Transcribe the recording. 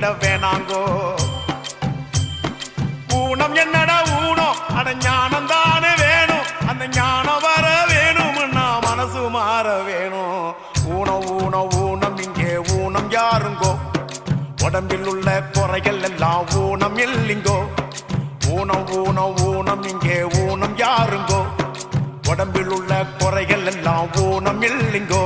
விட வேணாங்கோ ஊனம் என்னடா ஊனம் அட ஞானம் தானே வேணும் அந்த ஞானம் வர வேணும்னா மனசு மாற வேணும் ஊனம் ஊனம் ஊனம் இங்கே ஊனம் யாருங்கோ உடம்பில் உள்ள குறைகள் எல்லாம் ஊனம் இல்லைங்கோ ஊனம் ஊனம் ஊனம் இங்கே ஊனம் யாருங்கோ உடம்பில் உள்ள குறைகள் எல்லாம் ஊனம் இல்லைங்கோ